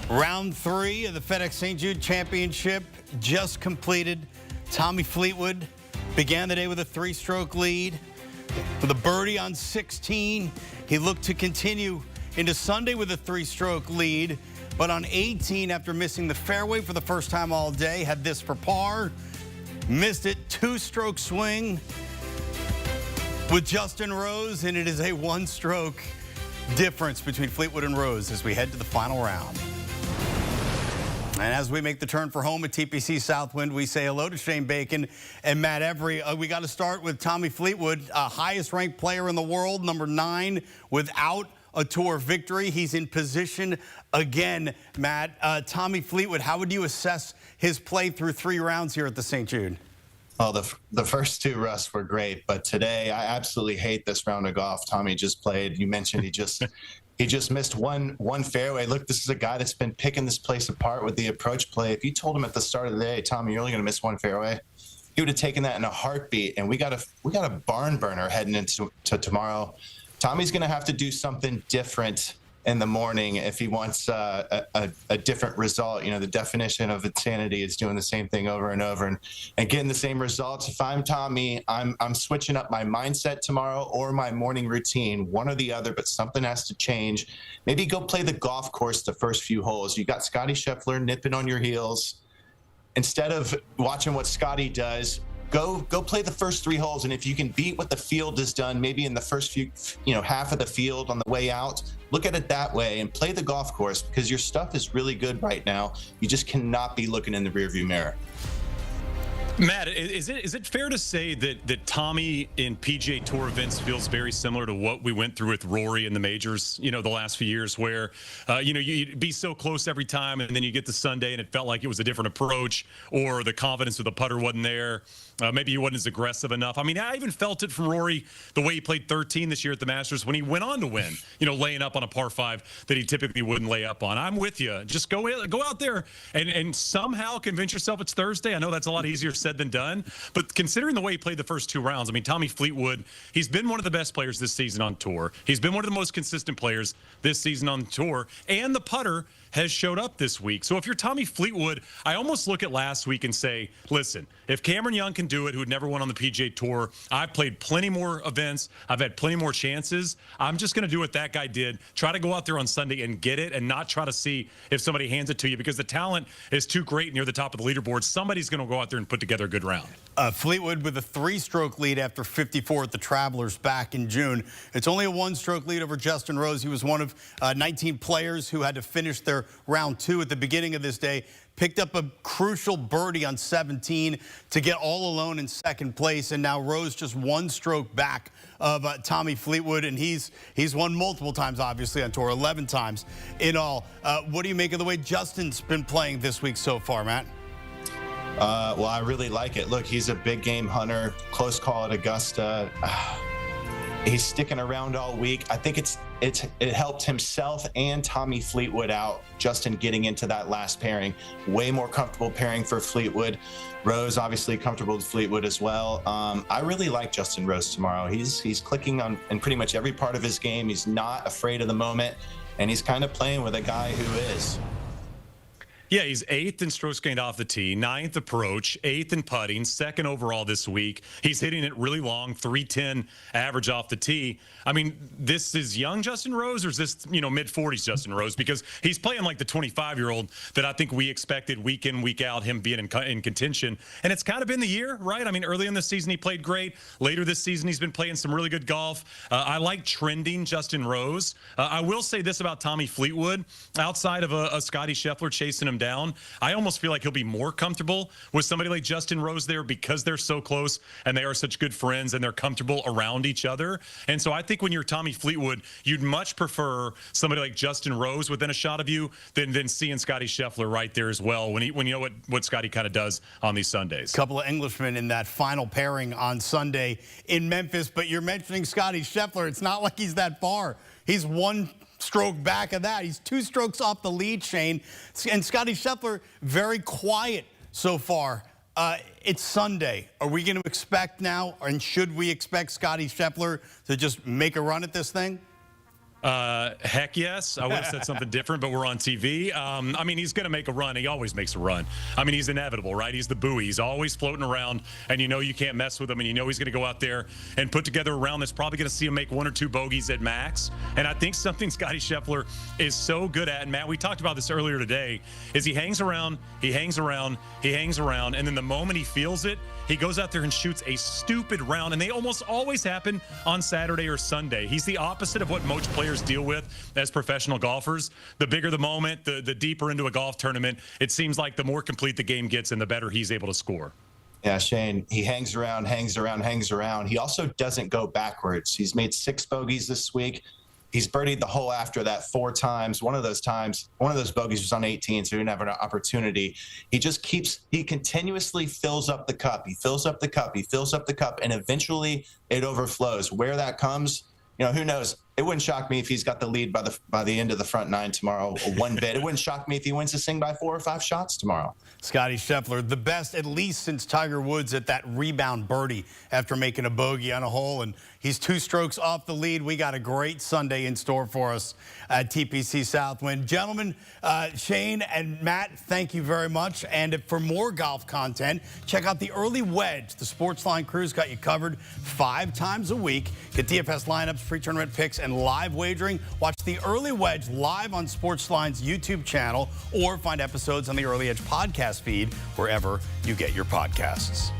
Round 3 of the FedEx St. Jude Championship just completed. Tommy Fleetwood began the day with a 3-stroke lead. With a birdie on 16, he looked to continue into Sunday with a 3-stroke lead. But on 18, after missing the fairway for the first time all day, had this for par. Missed it, 2-stroke swing with Justin Rose, and it is a 1-stroke difference between Fleetwood and Rose as we head to the final round. And as we make the turn for home at TPC Southwind, we say hello to Shane Bacon and Matt Every. We got to start with Tommy Fleetwood, highest ranked player in the world, number 9, without a tour victory. He's in position again, Matt. Tommy Fleetwood, how would you assess his play through 3 rounds here at the St. Jude? Well, the first 2, Russ, were great, but today I absolutely hate this round of golf Tommy just played. You mentioned he just missed one fairway. Look, this is a guy that's been picking this place apart with the approach play. If you told him at the start of the day, Tommy, you're only going to miss 1 fairway, he would have taken that in a heartbeat. And we got a barn burner heading into tomorrow. Tommy's going to have to do something different in the morning if he wants a different result. You know, the definition of insanity is doing the same thing over and over and getting the same results. If I'm Tommy, I'm switching up my mindset tomorrow or my morning routine, one or the other, but something has to change. Maybe go play the golf course the first few holes. You got Scotty Scheffler nipping on your heels. Instead of watching what Scotty does, Go play the first 3 holes, and if you can beat what the field has done, maybe in the first few, half of the field on the way out, look at it that way and play the golf course because your stuff is really good right now. You just cannot be looking in the rearview mirror. Matt, is it fair to say that Tommy in PGA Tour events feels very similar to what we went through with Rory in the majors, the last few years where, you'd be so close every time and then you get to Sunday and it felt like it was a different approach or the confidence of the putter wasn't there. Maybe he wasn't as aggressive enough. I mean, I even felt it from Rory the way he played 13 this year at the Masters when he went on to win, laying up on a par 5 that he typically wouldn't lay up on. I'm with you. Just go out there and somehow convince yourself it's Thursday. I know that's a lot easier said than done, but considering the way he played the first 2 rounds, I mean, Tommy Fleetwood, he's been one of the best players this season on tour. He's been one of the most consistent players this season on tour, and the putter has showed up this week. So if you're Tommy Fleetwood, I almost look at last week and say, listen, if Cameron Young can do it, who'd never won on the PGA Tour, I've played plenty more events, I've had plenty more chances, I'm just going to do what that guy did, try to go out there on Sunday and get it and not try to see if somebody hands it to you because the talent is too great near the top of the leaderboard. Somebody's going to go out there and put together a good round. Fleetwood with a 3-stroke lead after 54 at the Travelers back in June. It's only a 1-stroke lead over Justin Rose. He was one of 19 players who had to finish their round 2 at the beginning of this day. Picked up a crucial birdie on 17 to get all alone in 2nd place, and now Rose just 1 stroke back of Tommy Fleetwood, and he's won multiple times, obviously, on tour, 11 times in all. What do you make of the way Justin's been playing this week so far, Matt? Well, I really like it. Look, he's a big game hunter, close call at Augusta. He's sticking around all week. I think it helped himself and Tommy Fleetwood out, Justin getting into that last pairing. Way more comfortable pairing for Fleetwood. Rose, obviously comfortable with Fleetwood as well. I really like Justin Rose tomorrow. He's clicking on in pretty much every part of his game. He's not afraid of the moment, and he's kind of playing with a guy who is. Yeah, he's 8th in strokes gained off the tee, 9th approach, 8th in putting, 2nd overall this week. He's hitting it really long, 310 average off the tee. I mean, this is young Justin Rose, or is this, mid-40s Justin Rose? Because he's playing like the 25-year-old that I think we expected week in, week out, him being in contention. And it's kind of been the year, right? I mean, early in the season, he played great. Later this season, he's been playing some really good golf. I like trending Justin Rose. I will say this about Tommy Fleetwood. Outside of a Scotty Scheffler chasing him down, I almost feel like he'll be more comfortable with somebody like Justin Rose there because they're so close and they are such good friends and they're comfortable around each other. And so I think when you're Tommy Fleetwood, you'd much prefer somebody like Justin Rose within a shot of you than seeing Scotty Scheffler right there as well when you know what Scotty kind of does on these Sundays. A couple of Englishmen in that final pairing on Sunday in Memphis, but you're mentioning Scotty Scheffler. It's not like he's that far. He's 1 stroke back of that. He's 2 strokes off the lead, Shane. And Scotty Scheffler, very quiet so far. It's Sunday. Are we going to expect now, and should we expect Scotty Scheffler to just make a run at this thing? Heck yes. I would have said something different, but we're on TV. I mean, he's going to make a run. He always makes a run. I mean, he's inevitable, right? He's the buoy. He's always floating around, and you know you can't mess with him, and you know he's going to go out there and put together a round that's probably going to see him make 1 or 2 bogeys at max. And I think something Scottie Scheffler is so good at, and Matt, we talked about this earlier today, is he hangs around, he hangs around, he hangs around, and then the moment he feels it, he goes out there and shoots a stupid round, and they almost always happen on Saturday or Sunday. He's the opposite of what most players deal with as professional golfers. The bigger the moment, the deeper into a golf tournament, it seems like the more complete the game gets and the better he's able to score. Yeah, Shane, he hangs around, hangs around, hangs around. He also doesn't go backwards. He's made 6 bogeys this week. He's birdied the hole after that 4 times. One of those bogeys was on 18, so he didn't have an opportunity. He continuously fills up the cup. He fills up the cup. He fills up the cup, and eventually it overflows. Where that comes, you know, who knows? It wouldn't shock me if he's got the lead by the end of the front 9 tomorrow, one bit. It wouldn't shock me if he wins this thing by 4 or 5 shots tomorrow. Scottie Scheffler, the best at least since Tiger Woods at that rebound birdie after making a bogey on a hole, and he's 2 strokes off the lead. We got a great Sunday in store for us at TPC Southwind. Gentlemen, Shane and Matt, thank you very much. And for more golf content, check out the Early Wedge. The Sportsline crew's got you covered 5 times a week. Get DFS lineups, pre-tournament picks, and live wagering. Watch the Early Wedge live on Sportsline's YouTube channel, or find episodes on the Early Edge podcast feed wherever you get your podcasts.